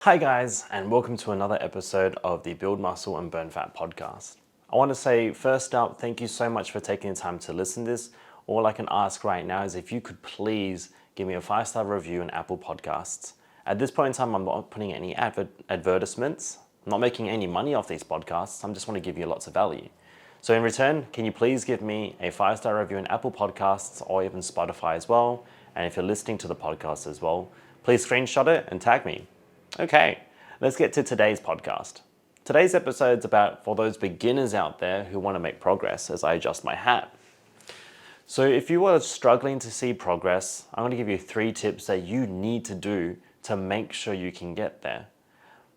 Hi guys, and welcome to another episode of the Build Muscle and Burn Fat podcast. I want to say first up, thank you so much for taking the time to listen to this. All I can ask right now is if you could please give me a 5-star review on Apple Podcasts. At this point in time, I'm not putting any advertisements. I'm not making any money off these podcasts. I just want to give you lots of value. So in return, can you please give me a 5-star review on Apple Podcasts or even Spotify as well? And if you're listening to the podcast as well, please screenshot it and tag me. Okay, let's get to today's podcast. Today's episode's about for those beginners out there who want to make progress as I adjust my hat. So if you are struggling to see progress, I'm going to give you 3 tips that you need to do to make sure you can get there.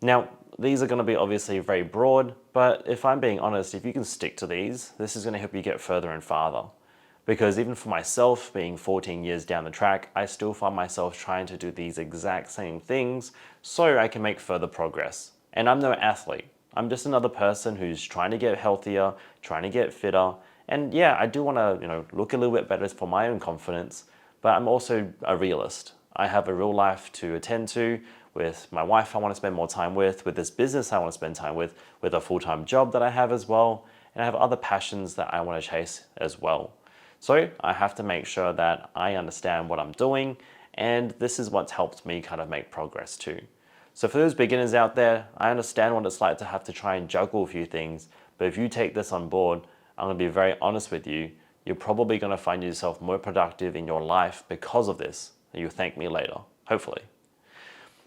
Now, these are going to be obviously very broad, but if I'm being honest, if you can stick to these, this is going to help you get further and farther. Because even for myself, being 14 years down the track, I still find myself trying to do these exact same things so I can make further progress. And I'm no athlete. I'm just another person who's trying to get healthier, trying to get fitter. And yeah, I do want to, look a little bit better for my own confidence, but I'm also a realist. I have a real life to attend to with my wife I want to spend more time with this business I want to spend time with a full-time job that I have as well, and I have other passions that I want to chase as well. So I have to make sure that I understand what I'm doing, and this is what's helped me kind of make progress too. So for those beginners out there, I understand what it's like to have to try and juggle a few things, but if you take this on board, I'm going to be very honest with you, you're probably going to find yourself more productive in your life because of this. You'll thank me later, hopefully.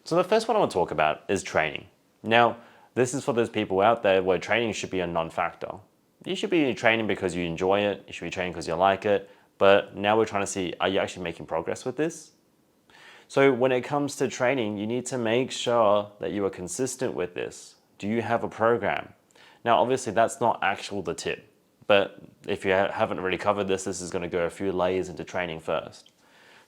So the first one I want to talk about is training. Now, this is for those people out there where training should be a non-factor. You should be training because you enjoy it, you should be training because you like it, but now we're trying to see, are you actually making progress with this? So when it comes to training, you need to make sure that you are consistent with this. Do you have a program? Now, obviously that's not actual the tip, but if you haven't already covered this, this is going to go a few layers into training first.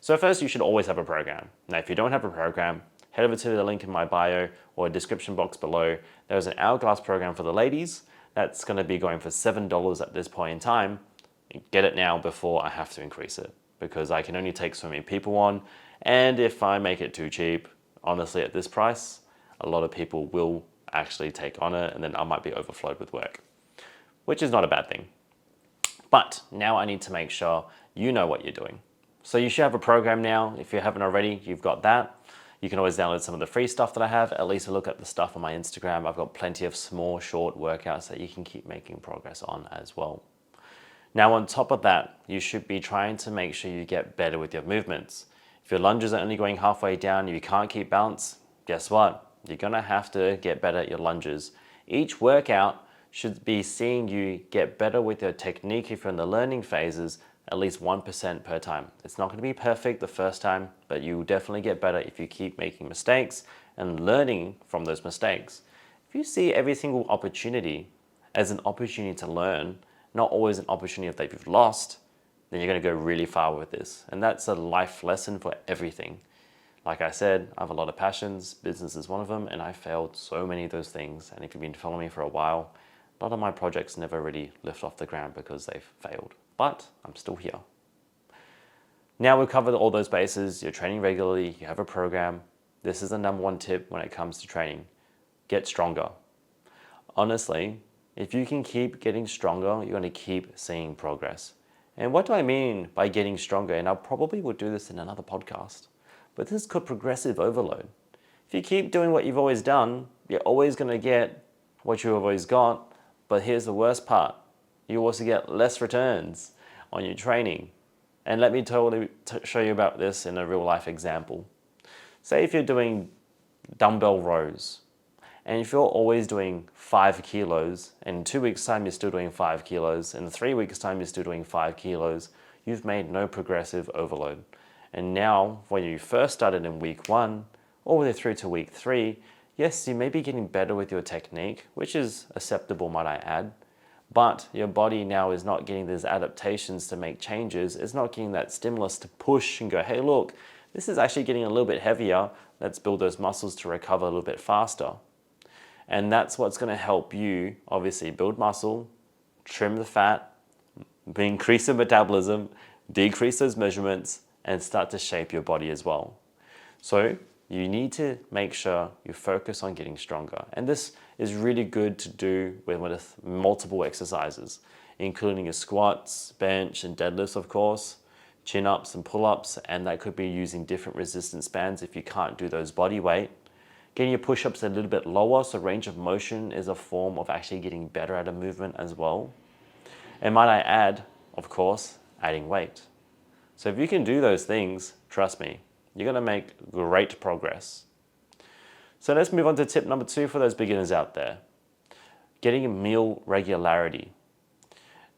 So first, you should always have a program. Now, if you don't have a program, head over to the link in my bio or description box below. There's an Hourglass program for the ladies. That's going to be going for $7 at this point in time. Get it now before I have to increase it, because I can only take so many people on. And if I make it too cheap, honestly, at this price, a lot of people will actually take on it, and then I might be overflowed with work, which is not a bad thing. But now I need to make sure you know what you're doing. So you should have a program now. If you haven't already, you've got that. You can always download some of the free stuff that I have. At least look at the stuff on my Instagram. I've got plenty of small, short workouts that you can keep making progress on as well. Now, on top of that, you should be trying to make sure you get better with your movements. If your lunges are only going halfway down and you can't keep balance, guess what? You're gonna have to get better at your lunges. Each workout should be seeing you get better with your technique if you're in the learning phases, at least 1% per time. It's not going to be perfect the first time, but you will definitely get better if you keep making mistakes and learning from those mistakes. If you see every single opportunity as an opportunity to learn, not always an opportunity that you've lost, then you're going to go really far with this. And that's a life lesson for everything. Like I said, I have a lot of passions, business is one of them, and I failed so many of those things. And if you've been following me for a while, a lot of my projects never really lift off the ground because they've failed. But I'm still here. Now we've covered all those bases. You're training regularly, you have a program. This is the number 1 tip when it comes to training. Get stronger. Honestly, if you can keep getting stronger, you're going to keep seeing progress. And what do I mean by getting stronger? And I probably will do this in another podcast, but this is called progressive overload. If you keep doing what you've always done, you're always going to get what you've always got. But here's the worst part. You also get less returns on your training. And let me show you about this in a real life example. Say if you're doing dumbbell rows, and if you're always doing 5 kilos, and in 2 weeks time you're still doing 5 kilos, and in 3 weeks time you're still doing 5 kilos, you've made no progressive overload. And now, when you first started in week 1, all the way through to week 3, yes, you may be getting better with your technique, which is acceptable, might I add, but your body now is not getting these adaptations to make changes. It's not getting that stimulus to push and go, hey, look, this is actually getting a little bit heavier. Let's build those muscles to recover a little bit faster. And that's what's going to help you, obviously, build muscle, trim the fat, increase the metabolism, decrease those measurements, and start to shape your body as well. So You need to make sure you focus on getting stronger. And this is really good to do with multiple exercises, including your squats, bench, and deadlifts, of course, chin-ups and pull-ups, and that could be using different resistance bands if you can't do those body weight. Getting your push-ups a little bit lower, so range of motion is a form of actually getting better at a movement as well. And might I add, of course, adding weight. So if you can do those things, trust me, you're gonna make great progress. So let's move on to tip number 2 for those beginners out there. Getting a meal regularity.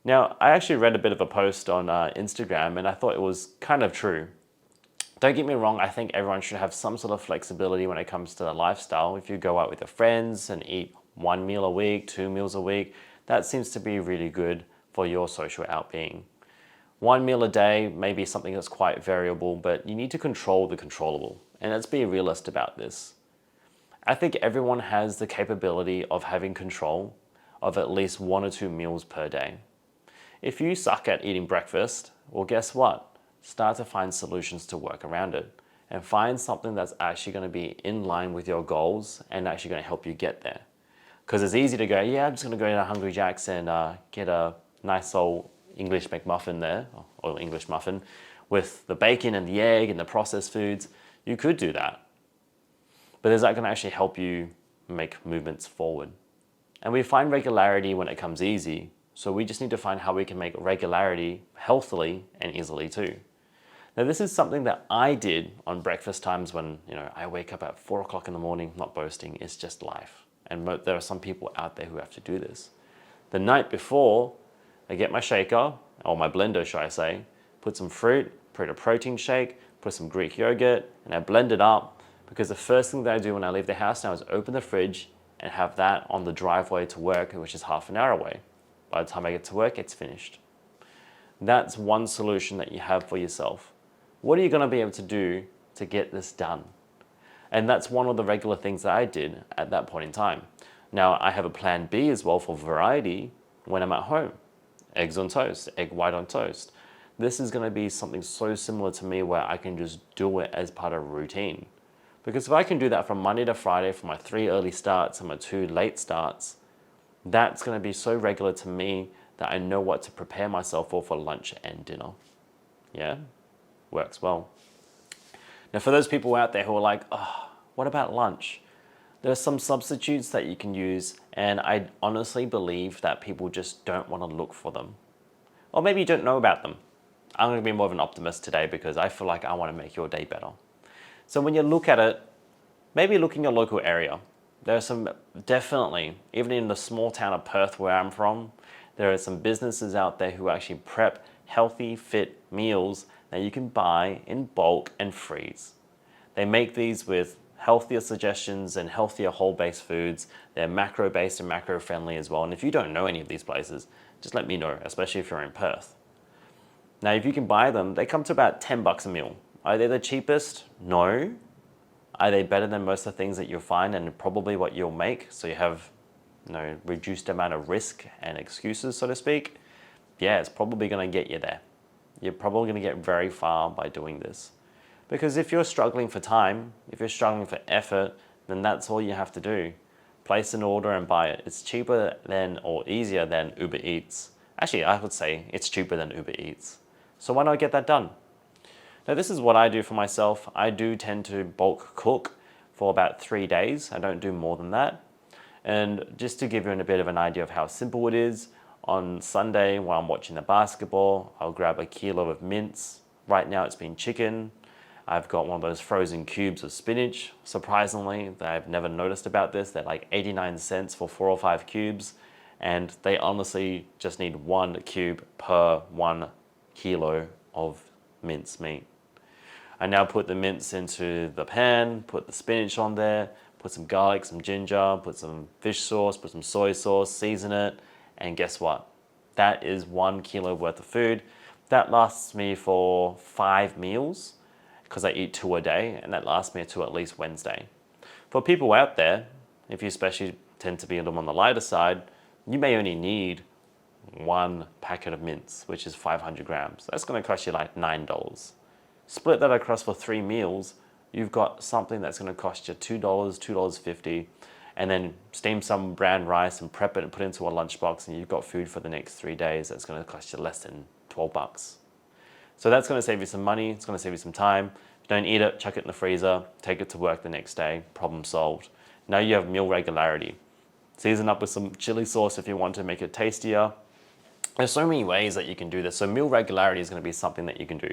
Now, I actually read a bit of a post on Instagram and I thought it was kind of true. Don't get me wrong, I think everyone should have some sort of flexibility when it comes to their lifestyle. If you go out with your friends and eat 1 meal a week, 2 meals a week, that seems to be really good for your social outbeing. 1 meal a day may be something that's quite variable, but you need to control the controllable. And let's be a realist about this. I think everyone has the capability of having control of at least 1 or 2 meals per day. If you suck at eating breakfast, well, guess what? Start to find solutions to work around it and find something that's actually going to be in line with your goals and actually going to help you get there. Because it's easy to go, yeah, I'm just going to go to Hungry Jack's and get a nice old English McMuffin there, or English muffin, with the bacon and the egg and the processed foods. You could do that. But is that going to actually help you make movements forward? And we find regularity when it comes easy. So we just need to find how we can make regularity healthily and easily too. Now this is something that I did on breakfast times when I wake up at 4 o'clock in the morning, not boasting, it's just life. And there are some people out there who have to do this. The night before, I get my shaker, or my blender should I say, put some fruit, put a protein shake, put some Greek yogurt, and I blend it up because the first thing that I do when I leave the house now is open the fridge and have that on the driveway to work, which is half an hour away. By the time I get to work, it's finished. That's one solution that you have for yourself. What are you going to be able to do to get this done? And that's one of the regular things that I did at that point in time. Now, I have a plan B as well for variety when I'm at home. Eggs on toast, egg white on toast. This is going to be something so similar to me where I can just do it as part of a routine. Because if I can do that from Monday to Friday for my 3 early starts and my 2 late starts, that's going to be so regular to me that I know what to prepare myself for lunch and dinner. Yeah, works well. Now for those people out there who are like, oh, what about lunch? There are some substitutes that you can use, and I honestly believe that people just don't want to look for them. Or maybe you don't know about them. I'm going to be more of an optimist today because I feel like I want to make your day better. So when you look at it, maybe look in your local area. There are some, definitely, even in the small town of Perth where I'm from, there are some businesses out there who actually prep healthy, fit meals that you can buy in bulk and freeze. They make these with healthier suggestions and healthier whole-based foods. They're macro-based and macro-friendly as well. And if you don't know any of these places, just let me know, especially if you're in Perth. Now, if you can buy them, they come to about $10 a meal. Are they the cheapest? No. Are they better than most of the things that you'll find and probably what you'll make? So you have reduced amount of risk and excuses, so to speak. Yeah, it's probably going to get you there. You're probably going to get very far by doing this. Because if you're struggling for time, if you're struggling for effort, then that's all you have to do. Place an order and buy it. It's cheaper than or easier than Uber Eats. Actually, I would say it's cheaper than Uber Eats. So why not get that done? Now this is what I do for myself. I do tend to bulk cook for about 3 days. I don't do more than that. And just to give you a bit of an idea of how simple it is, on Sunday while I'm watching the basketball, I'll grab a kilo of mince. Right now it's been chicken. I've got one of those frozen cubes of spinach. Surprisingly, I've never noticed about this. They're like 89 cents for 4 or 5 cubes. And they honestly just need 1 cube per 1 kilo of mince meat. I now put the mince into the pan, put the spinach on there, put some garlic, some ginger, put some fish sauce, put some soy sauce, season it, and guess what? That is 1 kilo worth of food. That lasts me for 5 meals because I eat 2 a day, and that lasts me to at least Wednesday. For people out there, if you especially tend to be a little on the lighter side, you may only need 1 packet of mince, which is 500 grams. That's going to cost you like $9. Split that across for 3 meals, you've got something that's going to cost you $2, $2.50, and then steam some brown rice and prep it and put it into a lunchbox, and you've got food for the next 3 days that's going to cost you less than 12 bucks. So that's going to save you some money, it's going to save you some time. Don't eat it, chuck it in the freezer, take it to work the next day, problem solved. Now you have meal regularity. Season up with some chili sauce if you want to make it tastier. There's so many ways that you can do this. So meal regularity is going to be something that you can do.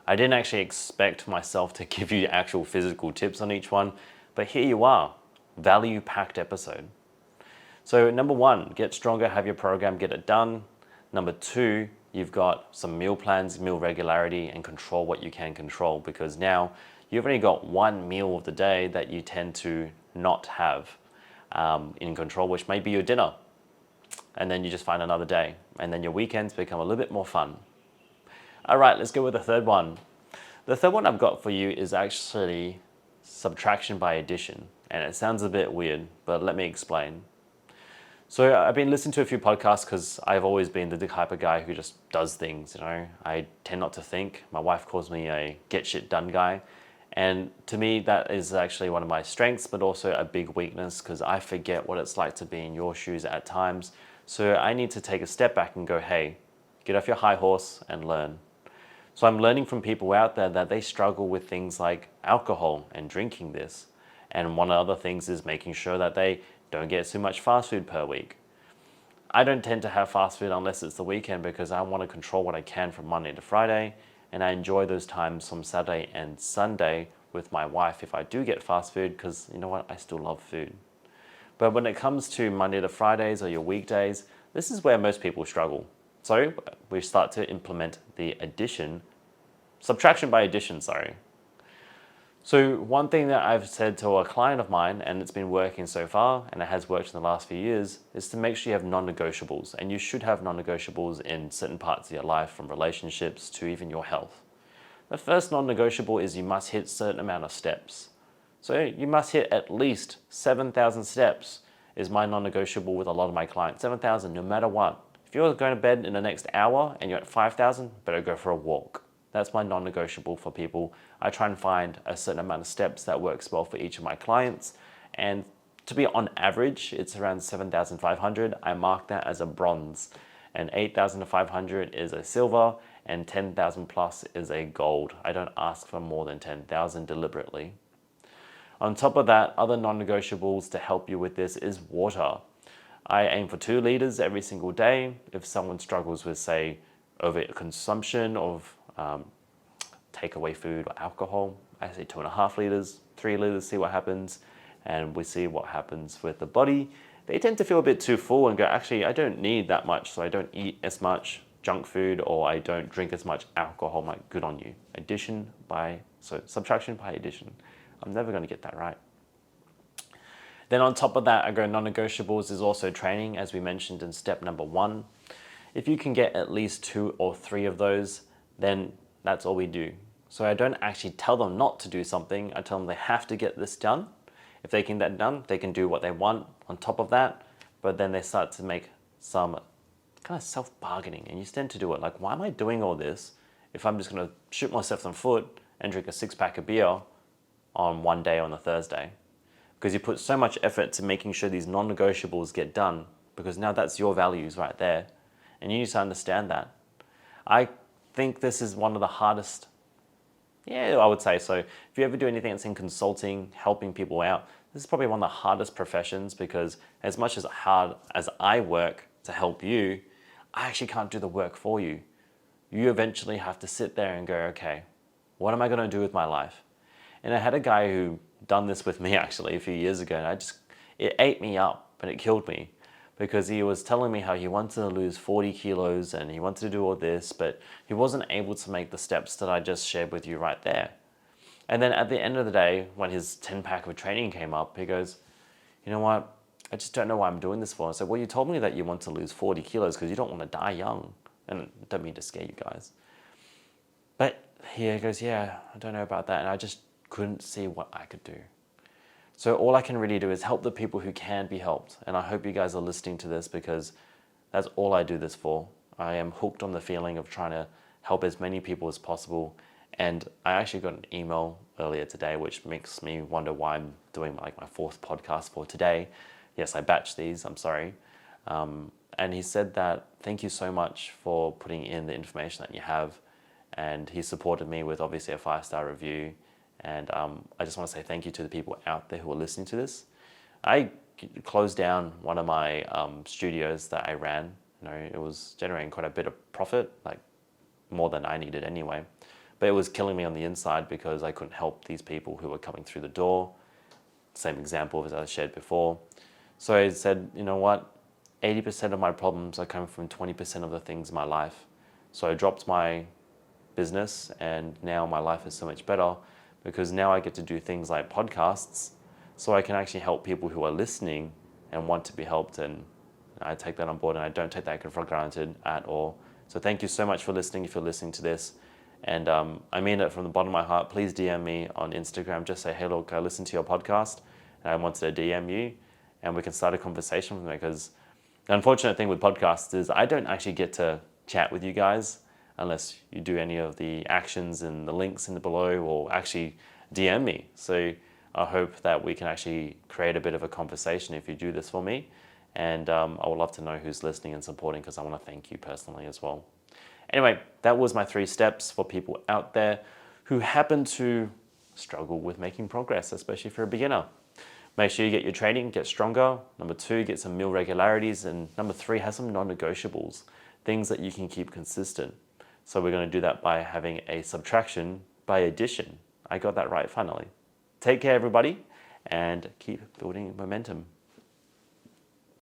I didn't actually expect myself to give you actual physical tips on each one, but here you are, value-packed episode. So number 1, get stronger, have your program, get it done. Number 2, you've got some meal plans, meal regularity, and control what you can control, because now you've only got one meal of the day that you tend to not have in control, which may be your dinner. And then you just find another day. And then your weekends become a little bit more fun. All right, let's go with the third one. The third one I've got for you is actually subtraction by addition. And it sounds a bit weird, but let me explain. So I've been listening to a few podcasts because I've always been the type of guy who just does things, I tend not to think. My wife calls me a get shit done guy. And to me, that is actually one of my strengths, but also a big weakness because I forget what it's like to be in your shoes at times. So I need to take a step back and go, hey, get off your high horse and learn. So I'm learning from people out there that they struggle with things like alcohol and drinking this. And one of the other things is making sure that they don't get too much fast food per week. I don't tend to have fast food unless it's the weekend because I want to control what I can from Monday to Friday. And I enjoy those times from Saturday and Sunday with my wife if I do get fast food because you know what, I still love food. But when it comes to Monday to Fridays or your weekdays, this is where most people struggle. So we start to implement the subtraction by addition. So one thing that I've said to a client of mine, and it's been working so far, and it has worked in the last few years, is to make sure you have non-negotiables. And you should have non-negotiables in certain parts of your life, from relationships to even your health. The first non-negotiable is you must hit a certain amount of steps. So you must hit at least 7,000 steps is my non-negotiable with a lot of my clients. 7,000 no matter what. If you're going to bed in the next hour and you're at 5,000, better go for a walk. That's my non-negotiable for people. I try and find a certain amount of steps that works well for each of my clients. And to be on average, it's around 7,500. I mark that as a bronze. And 8,500 is a silver, and 10,000 plus is a gold. I don't ask for more than 10,000 deliberately. On top of that, other non-negotiables to help you with this is water. I aim for 2 liters every single day. If someone struggles with, say, overconsumption of takeaway food or alcohol, I say 2.5 liters, 3 liters, see what happens. And we see what happens with the body. They tend to feel a bit too full and go, actually, I don't need that much, so I don't eat as much junk food or I don't drink as much alcohol. I'm like, good on you. Subtraction by addition. I'm never going to get that right. Then on top of that, I go non-negotiables is also training, as we mentioned in step number 1. If you can get at least 2 or 3 of those, then that's all we do. So I don't actually tell them not to do something. I tell them they have to get this done. If they can get that done, they can do what they want on top of that. But then they start to make some kind of self-bargaining, and you tend to do it. Like, why am I doing all this if I'm just going to shoot myself in the foot and drink a 6-pack of beer on one day on a Thursday? Because you put so much effort to making sure these non-negotiables get done, because now that's your values right there. And you need to understand that. I think this is one of the hardest, I would say so. If you ever do anything that's in consulting, helping people out, this is probably one of the hardest professions, because as much as hard as I work to help you, I actually can't do the work for you. You eventually have to sit there and go, okay, what am I going to do with my life? And I had a guy who done this with me actually a few years ago, and it ate me up, and it killed me, because he was telling me how he wanted to lose 40 kilos and he wanted to do all this, but he wasn't able to make the steps that I just shared with you right there. And then at the end of the day, when his 10-pack of training came up, he goes, you know what? I just don't know why I'm doing this for. I said, well, you told me that you want to lose 40 kilos because you don't want to die young. And I don't mean to scare you guys. But he goes, yeah, I don't know about that. And I just couldn't see what I could do. So all I can really do is help the people who can be helped. And I hope you guys are listening to this, because that's all I do this for. I am hooked on the feeling of trying to help as many people as possible. And I actually got an email earlier today, which makes me wonder why I'm doing like my fourth podcast for today. Yes, I batched these, I'm sorry. And he said that thank you so much for putting in the information that you have. And he supported me with obviously a 5-star review. And I just want to say thank you to the people out there who are listening to this. I closed down one of my studios that I ran. You know, it was generating quite a bit of profit, like more than I needed anyway. But it was killing me on the inside because I couldn't help these people who were coming through the door. Same example as I shared before. So I said, you know what? 80% of my problems are coming from 20% of the things in my life. So I dropped my business and now my life is so much better because now I get to do things like podcasts so I can actually help people who are listening and want to be helped, and I take that on board and I don't take that for granted at all. So thank you so much for listening if you're listening to this. And I mean it from the bottom of my heart. Please DM me on Instagram. Just say, hey, look, I listened to your podcast and I wanted to DM you and we can start a conversation from there, because the unfortunate thing with podcasts is I don't actually get to chat with you guys unless you do any of the actions and the links in the below or actually DM me. So I hope that we can actually create a bit of a conversation if you do this for me. And I would love to know who's listening and supporting, because I want to thank you personally as well. Anyway, that was my 3 steps for people out there who happen to struggle with making progress, especially if you're a beginner. Make sure you get your training, get stronger. Number 2, get some meal regularities. And number 3, have some non-negotiables, things that you can keep consistent. So we're going to do that by having a subtraction by addition. I got that right finally. Take care, everybody, and keep building momentum.